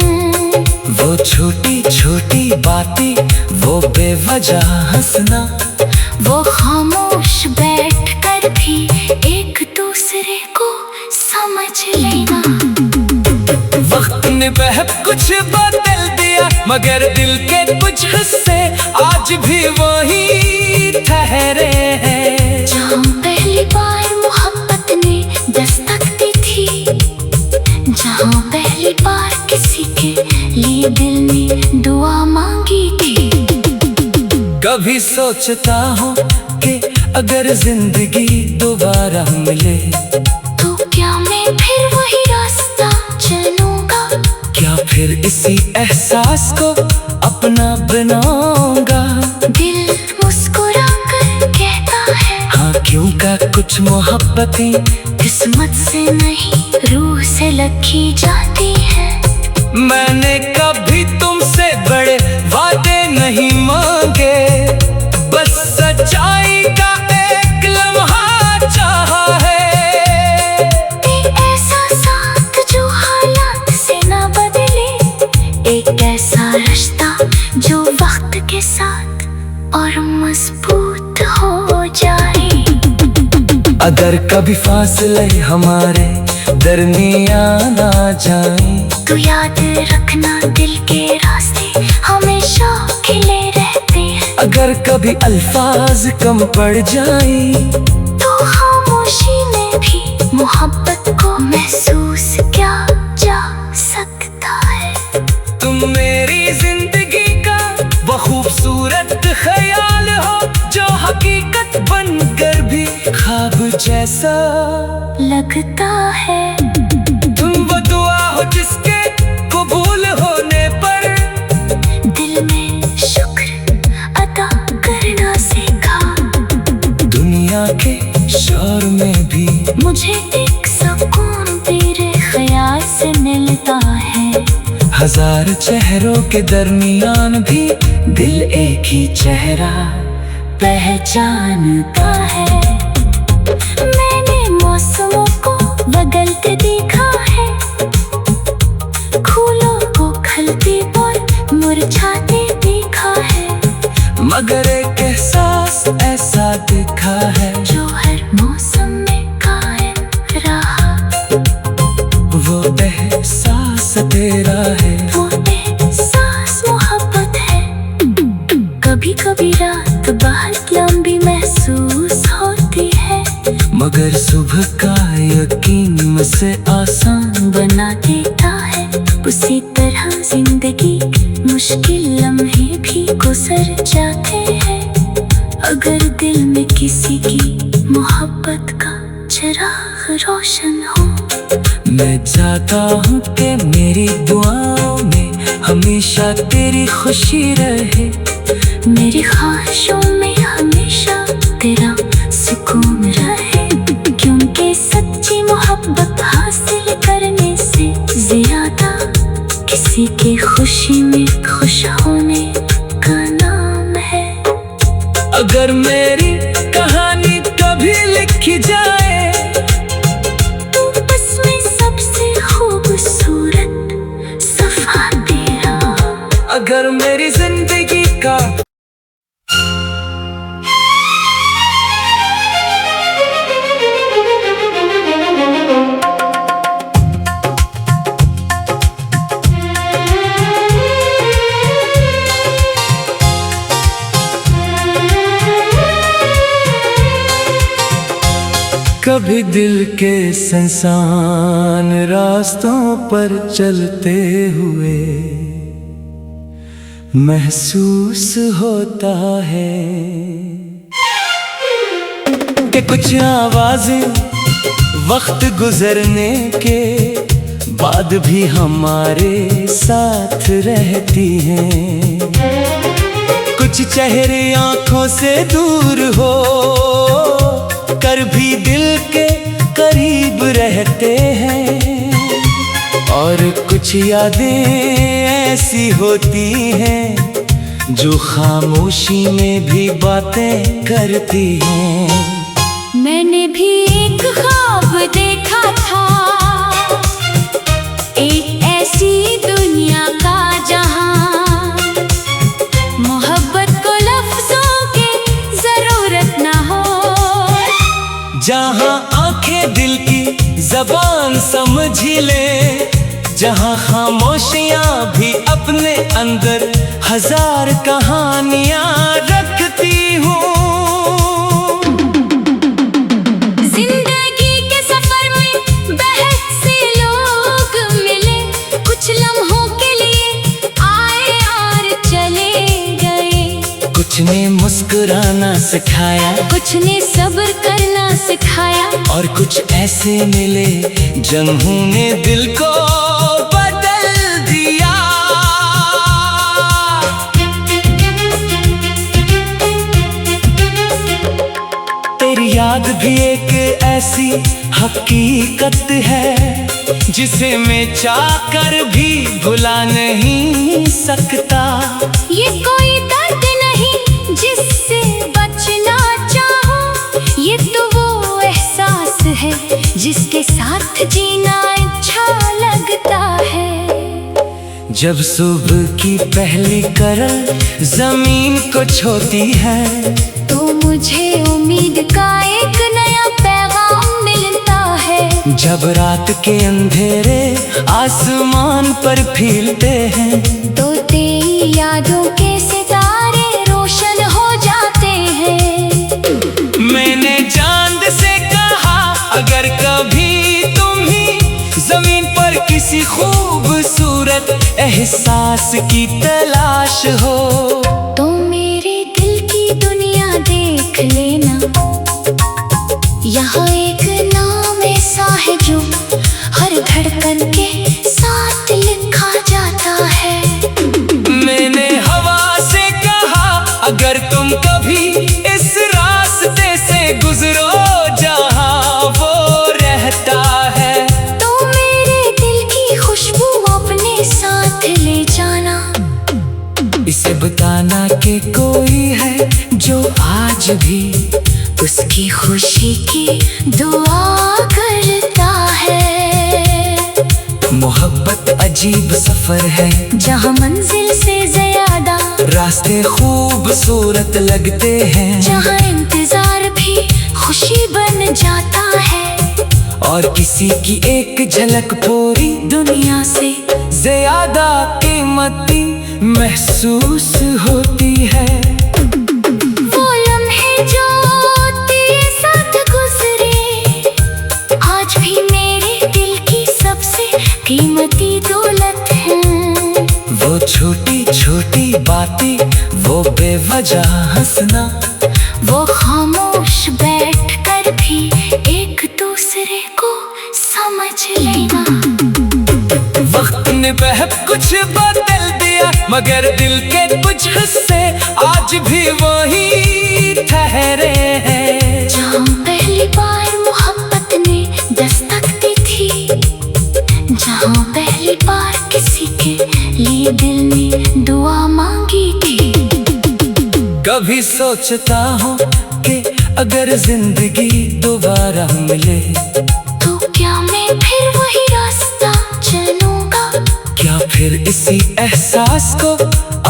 वो छोटी छोटी बातें, वो बेवजह हंसना, वो खामोश बैठकर भी एक दूसरे को समझ लेना। वक्त ने बहुत कुछ बदल दिया, मगर दिल के कुछ हिस्से आज भी वही ठहरे हैं। जहाँ पहली बार मोहब्बत ने दस्तक दी थी, जहाँ पहली बार किसी के लिए दिल ने दुआ मांगी थी। कभी सोचता हूँ कि अगर जिंदगी दोबारा मिले, तो क्या मैं फिर वही रास्ता चलूंगा? क्या फिर इसी एहसास को अपना बनाऊंगा? दिल मुस्कुरा कर कहता है, हाँ क्यों का कुछ मोहब्बतें किस्मत से नहीं रूह से लिखी जाती है। मैंने कभी तुमसे बड़े वादे नहीं मांगे, बस सच्चाई का एक लम्हा चाहा है। ऐसा साथ जो हालात से ना बदले, एक ऐसा रिश्ता अगर कभी फासले हमारे दरमियान आ जाए तो याद रखना दिल के रास्ते हमेशा खिले रहते हैं। अगर कभी अल्फाज कम पड़ जाए तो खामोशी में भी मोहब्बत को महसूस किया जा सकता है। तुम मेरी जिंदगी का वो खूबसूरत ख्याल हो जो हकीकत बनकर भी ख्वाब जैसा लगता है। तुम वो दुआ हो जिसके कबूल होने पर दिल में शुक्र अदा करना सीखा। दुनिया के शोर में भी मुझे एक सुकून तेरे ख्याल से मिलता है। हजार चेहरों के दरमियान भी दिल एक ही चेहरा पहचानता है। मैंने मौसमों को बदलते देखा है, फूलों को खिलते और मुरझाते देखा है। मगर एक एहसास ऐसा दिखा है जो हर मौसम में कायम रहा, वो एहसास तेरा है। वो एहसास मोहब्बत है। कभी कभी रात बहुत लंबी महसूस होती है, मगर सुबह का यकीन मुझसे आसान बना देता है। उसी तरह जिंदगी मुश्किल लम्हे भी गुजर जाते हैं। अगर दिल में किसी की मोहब्बत का चिराग रोशन हो। मैं चाहता हूँ कि मेरी दुआओं में हमेशा तेरी खुशी रहे। मेरी ख्वाहिशों में हमेशा तेरा सुकून रहे, क्योंकि सच्ची मोहब्बत हासिल करने से ज्यादा किसी की खुशी में खुश होने का नाम है। अगर मेरी कहानी कभी लिखी जाए तो उसमें सबसे खूबसूरत सफा तेरा। अगर मेरी जिंदगी का कभी दिल के सुनसान रास्तों पर चलते हुए महसूस होता है कि कुछ आवाजें वक्त गुजरने के बाद भी हमारे साथ रहती हैं। कुछ चेहरे आंखों से दूर हो कर भी दिल के करीब रहते हैं, और कुछ यादें ऐसी होती हैं जो खामोशी में भी बातें करती हैं। मैंने भी एक ख्वाब देखा था, एक ऐसी दुनिया का जहां मोहब्बत को लफ्जों की जरूरत ना हो, जहाँ आंखें दिल की जबान समझ ले, जहाँ खामोशियाँ भी अपने अंदर हजार कहानियाँ रखती हूँ। जिंदगी के सफर में बहुत से लोग मिले, कुछ लम्हों के लिए आए और चले गए। कुछ ने मुस्कुराना सिखाया, कुछ ने सब्र करना सिखाया, और कुछ ऐसे मिले जिन्होंने दिल को बदल दिया। तेरी याद भी एक ऐसी हकीकत है जिसे मैं चाहकर भी भुला नहीं सकता। ये कोई दर्द नहीं जिससे बचना चाहो, ये तो वो एहसास है जिसके साथ जीना अच्छा लगता है। जब सुबह की पहली करल जमीन को छूती है तो मुझे उम्मीद का एक नया पैगाम जब रात के अंधेरे आसमान पर फीलते हैं, तो तेरी यादों के सितारे रोशन हो जाते हैं। मैंने चांद से कहा अगर कभी तुम ही जमीन पर किसी खूबसूरत एहसास की तलाश हो, तो मेरे दिल की दुनिया देख लेना। यहाँ एक नाम ऐसा है जो हर धड़कन के साथ लिखा जाता है। मैंने हवा से कहा अगर तुम कभी इस रास्ते से गुजरो जहाँ वो रहता है, तो मेरे दिल की खुशबू अपने साथ ले जाना। इसे बताना कि कोई है जो आज भी उसकी खुशी की दुआ करता है। मोहब्बत अजीब सफर है जहाँ मंजिल से ज्यादा रास्ते खूबसूरत लगते हैं, जहाँ इंतजार भी खुशी बन जाता है, और किसी की एक झलक पूरी दुनिया से ज्यादा कीमती महसूस होती है। वो लम्हे जो तेरे साथ गुजरे आज भी मेरे दिल की सबसे कीमती दौलत है। वो छोटी छोटी बातें, वो बेवजह हंसना, वो खामोश बैठकर भी एक दूसरे को समझ लेना। वक्त ने बहुत कुछ बदल दिया मगर दिल के कुछ हिस्से आज भी वही ठहरे हैं। जहाँ पहली बार मोहब्बत ने दस्तक दी थी, जहाँ पहली बार किसी के लिए दिल ने दुआ मांगी थी। कभी सोचता हूँ कि अगर जिंदगी दोबारा मिले, तो क्या मैं फिर वही रास्ता चलूंगा? क्या फिर इसी एहसास को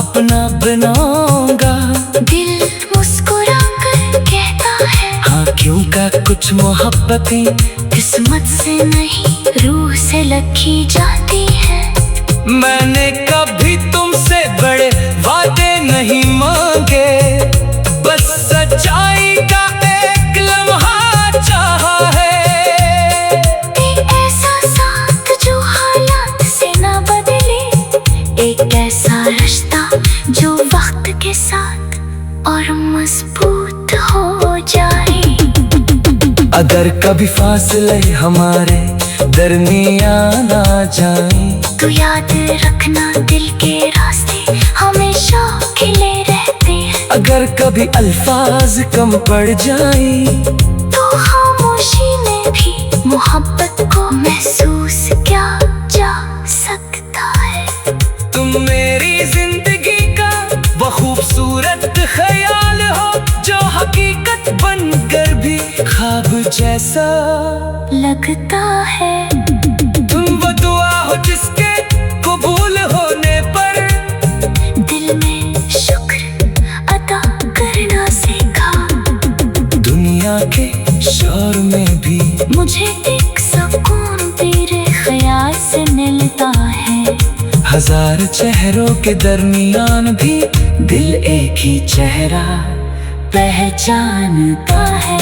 अपना बनाऊंगा? दिल मुस्कुरा कर कहता है हाँ, क्यों का कुछ मोहब्बतें किस्मत से नहीं रूह से लिखी जाती है। मैंने कभी तुमसे बड़े वादे नहीं मांगे, बस सच्चाई का एक लम्हा चाहा है। एक ऐसा साथ जो हालात से ना बदले, एक ऐसा रिश्ता जो वक्त के साथ और मजबूत हो जाए। अगर कभी फासले हमारे दरमियान आ जाएं, तो याद रखना दिल के रास्ते हमेशा खिले रहते हैं। अगर कभी अल्फाज कम पड़ जाएं, तो खामोशी में भी मोहब्बत को महसूस किया जा सकता है। तुम मेरी जिंदगी का वो खूबसूरत ख्याल हो जो हकीकत बनकर भी ख्वाब जैसा लगता है। तुम वो दुआ हो जिसके कबूल होने पर दिल में शुक्र अदा करना सीखा। दुनिया के शोर में भी मुझे एक सुकून तेरे ख्याल से मिलता है। हजार चेहरों के दरमियान भी दिल एक ही चेहरा पहचानता है।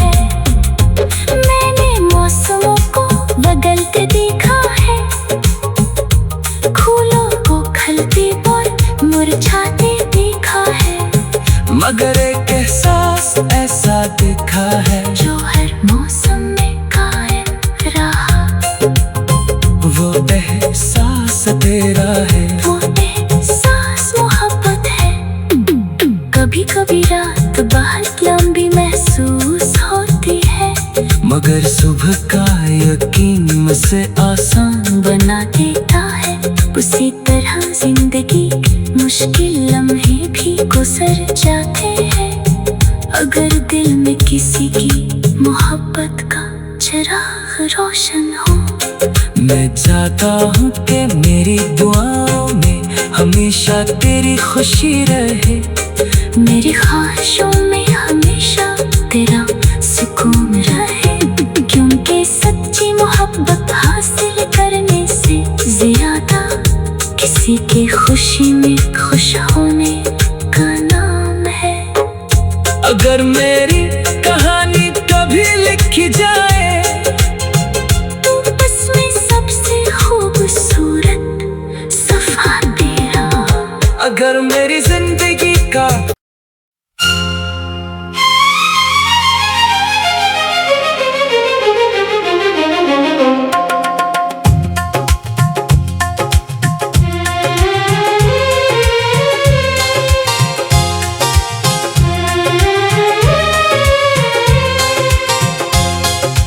मैंने मौसमों को बदलते देखा है, फूलों को खिलते और मुरझाते देखा है, मगर एक एहसास ऐसा दिखा है जो हर मौसम में कायम रहा। वो एहसास तेरा है, वो एहसास मोहब्बत है। कभी कभी रात बहुत लंबी महसूस होती है, मगर सुबह का यकीन मुझसे आसान बना देता है। उसी तरह जिंदगी मुश्किल लम्हे भी गुजर जाते हैं, अगर दिल में किसी की मोहब्बत का चिराग रोशन हो। मैं चाहता हूँ कि मेरी दुआओं में हमेशा तेरी खुशी रहे, मेरी ख्वाहिशों में हमेशा तेरा सुकून रहे, क्योंकि सच्ची मोहब्बत देखी जाए। तू बस में सबसे खूबसूरत सफा तेरा। अगर मेरी जिंदगी का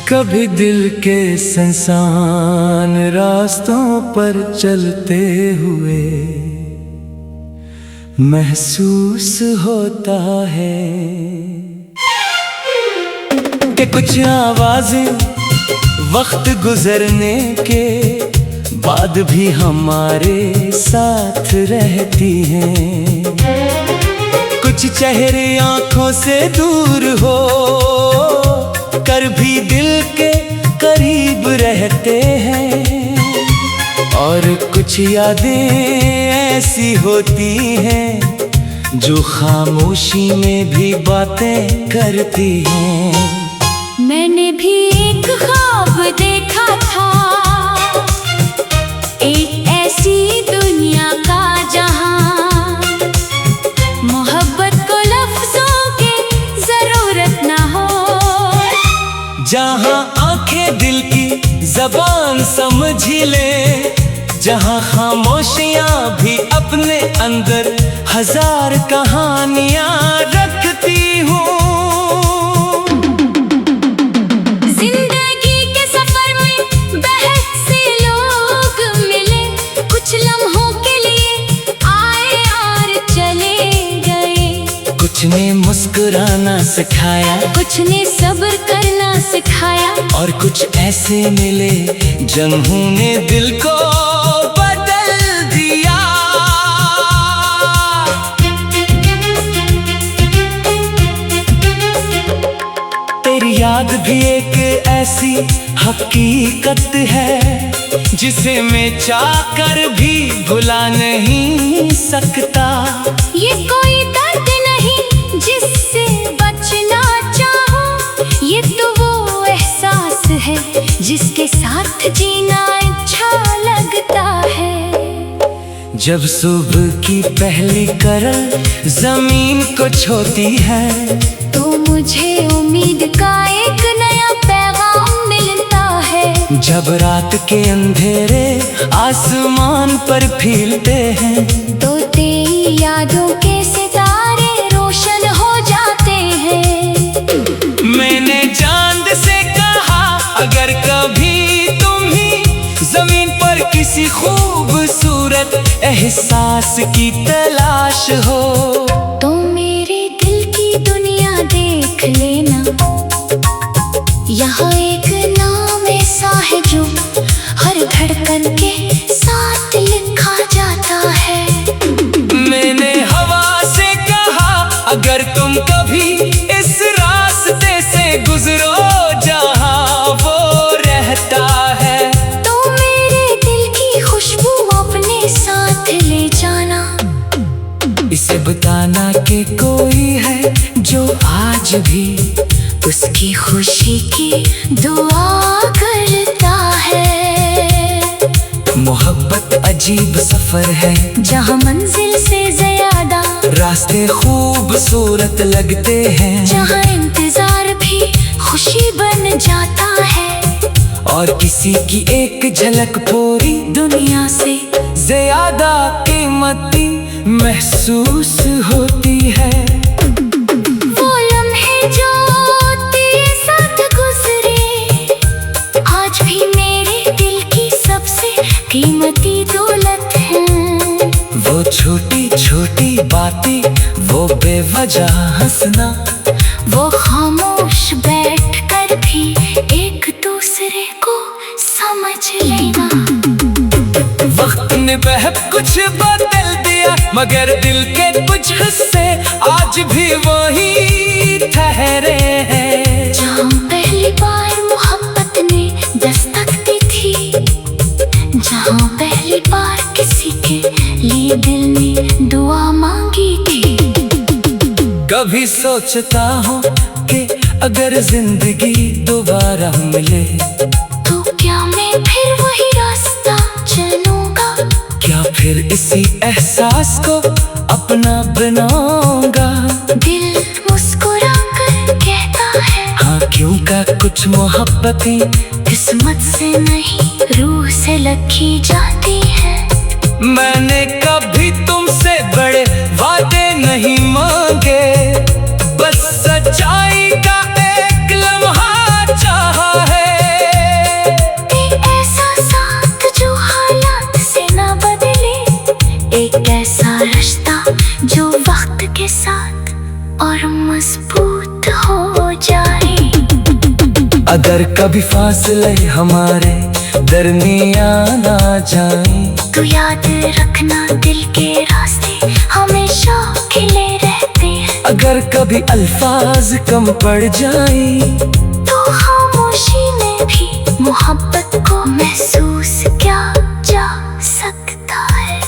कभी दिल के सुनसान रास्तों पर चलते हुए महसूस होता है कि कुछ आवाजें वक्त गुजरने के बाद भी हमारे साथ रहती हैं। कुछ चेहरे आंखों से दूर हो कर भी दिल के करीब रहते हैं, और कुछ यादें ऐसी होती हैं जो खामोशी में भी बातें करती हैं। मैंने भी एक ख्वाब देखा था, एक ऐसी दुनिया का जहां मोहब्बत को लफ्जों की जरूरत ना हो, जहाँ आंखें दिल की जबान समझ ले, जहाँ खामोशियाँ भी अपने अंदर हजार कहानियाँ रखती हूँ। जिंदगी के सफर में बहुत से लोग मिले, कुछ लम्हों के लिए आए और चले गए। कुछ ने मुस्कुराना सिखाया, कुछ ने सब्र करना सिखाया, और कुछ ऐसे मिले जिन्होंने दिल को बदल दिया। तेरी याद भी एक ऐसी हकीकत है जिसे मैं चाहकर भी भुला नहीं सकता। ये कोई दर्द नहीं जिससे बचना चाहो, ये तो वो एहसास है जिसके साथ जीना अच्छा लगता है। जब सुबह की पहली किरण जमीन को छूती है, तो मुझे उम्मीद का एक नया पैगाम मिलता है। जब रात के अंधेरे आसमान पर फीलते हैं, तो तेरी यादों के सितारे रोशन हो जाते हैं। मैंने चांद से कहा, अगर कभी तुम ही जमीन पर किसी खूबसूरत एहसास की तलाश हो, तो मेरे दिल की दुनिया देख लेना। यहाँ एक नाम ऐसा है जो हर धड़कन के साथ लिखा जाता है। मैंने हवा से कहा, अगर तुम कभी इस रास्ते से गुजरो जहाँ वो रहता है, तो मेरे दिल की खुशबू अपने साथ ले जाना। इसे बताना कि कोई है जो आज भी उसकी खुशी की दुआ करता है। मोहब्बत अजीब सफर है जहाँ मंजिल से ज्यादा रास्ते खूबसूरत लगते हैं, जहाँ इंतजार भी खुशी बन जाता है, और किसी की एक झलक पूरी दुनिया से ज्यादा कीमती महसूस होती है। वो लम्हे जो तेरे साथ गुजरे आज भी मेरे दिल की सबसे कीमती दौलत है। वो छोटी छोटी बातें, वो बेवजह हंसना, वो खामोश बैठ कर भी एक दूसरे को समझ लेना। वक्त ने बहुत कुछ बदल दिया, मगर दिल के कुछ हिस्से आज भी वही ठहरे हैं। जहाँ पहली बार मोहब्बत ने दस्तक दी थी, जहाँ पहली बार किसी के लिए दिल ने दुआ मांगी थी। कभी सोचता हूँ कि अगर जिंदगी दोबारा मिले तो क्या मैं फिर वही रास्ता चलूंगा? क्या फिर इसी एहसास को अपना बनाऊंगा? दिल मुस्कुरा कर कहता है हाँ क्यों का कुछ मोहब्बतें किस्मत से नहीं रूह से लिखी जाती है। मैंने कभी तुमसे बड़े वादे नहीं मांगे, बस सच्चाई का एक लम्हा चाहा है। ऐसा साथ जो हालात से ना बदले, एक ऐसा रिश्ता जो वक्त के साथ और मजबूत हो जाए। अगर कभी फासले हमारे दरमियान आ जाए तो याद रखना दिल के रास्ते हमेशा खिले रहते हैं। अगर कभी अल्फाज कम पड़ जाए तो खामोशी में भी मोहब्बत को महसूस किया जा सकता है।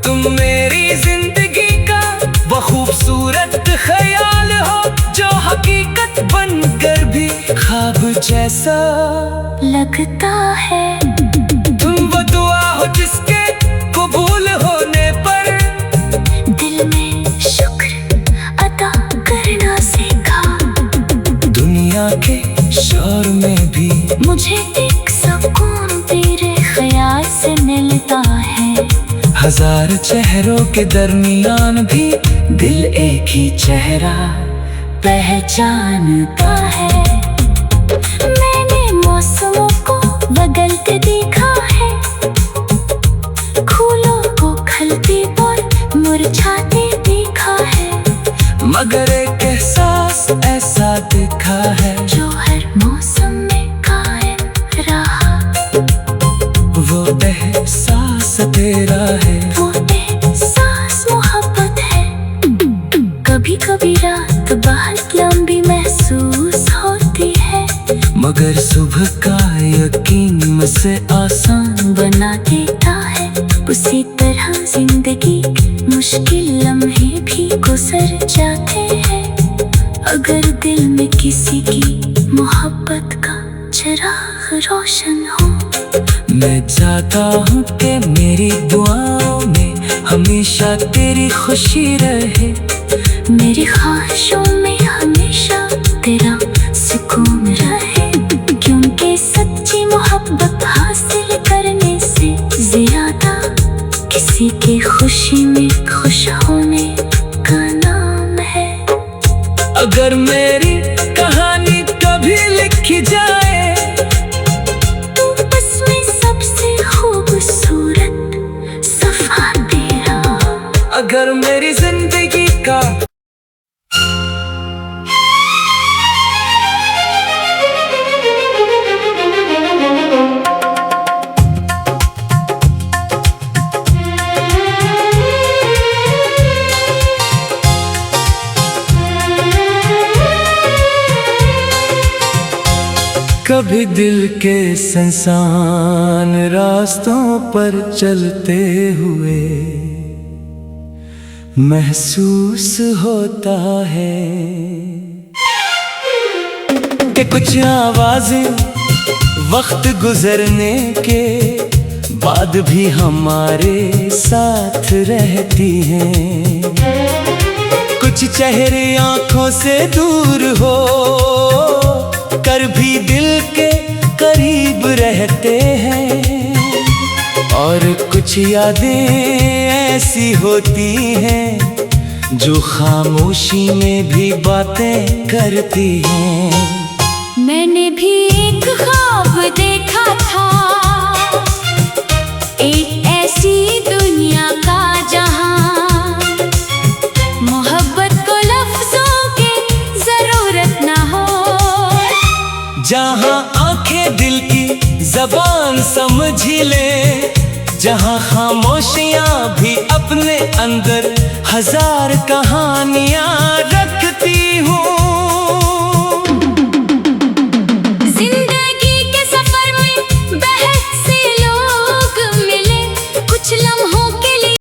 तुम मेरी जिंदगी का वो खूबसूरत ख्याल हो जो हकीकत बनकर भी ख्वाब जैसा लगता है। तुम वो दुआ हो जिसके कबूल होने पर दिल में शुक्र अदा करना सीखा। दुनिया के शोर में भी मुझे एक सुकून तेरे ख्याल से मिलता है। हजार चेहरों के दरमियान भी दिल एक ही चेहरा पहचानता है। मैंने मौसमों को बदलते देखा है, फूलों को खिलते और मुरझाते देखा है, मगर एक एहसास ऐसा दिखा है जो हर मौसम में कायम रहा। वो एहसास तेरा है, वो एहसास मोहब्बत है। कभी कभी रात बहुत लंबी महसूस होती है, मगर सुबह का यकीन मुझसे आसान बना देता है। उसी तरह जिंदगी मुश्किल लम्हे भी गुजर जाते हैं, अगर दिल में किसी की मोहब्बत का चिराग रोशन हो। मैं चाहता हूँ कि मेरी दुआओं में हमेशा तेरी खुशी रहे, मेरी ख्वाहिशों में हमेशा तेरा सुकून रहे, क्योंकि सच्ची मोहब्बत हासिल करने से ज्यादा किसी की खुशी में खुश होने का नाम है। अगर मेरी कहानी कभी लिखी जाए तो उसमें सबसे खूबसूरत सफा तेरा। अगर मेरी जिंदगी का कभी दिल के संसान रास्तों पर चलते हुए महसूस होता है कि कुछ आवाजें वक्त गुजरने के बाद भी हमारे साथ रहती हैं। कुछ चेहरे आंखों से दूर हो कर भी दिल के करीब रहते हैं, और कुछ यादें ऐसी होती हैं जो खामोशी में भी बातें करती हैं। मैंने भी एक ख्वाब देखा था, एक ऐसी दुनिया का जहां मोहब्बत को लफ्जों की जरूरत ना हो, जहाँ आंखें दिल की जबान समझ ले, जहाँ खामोशियाँ भी अपने अंदर हजार कहानियाँ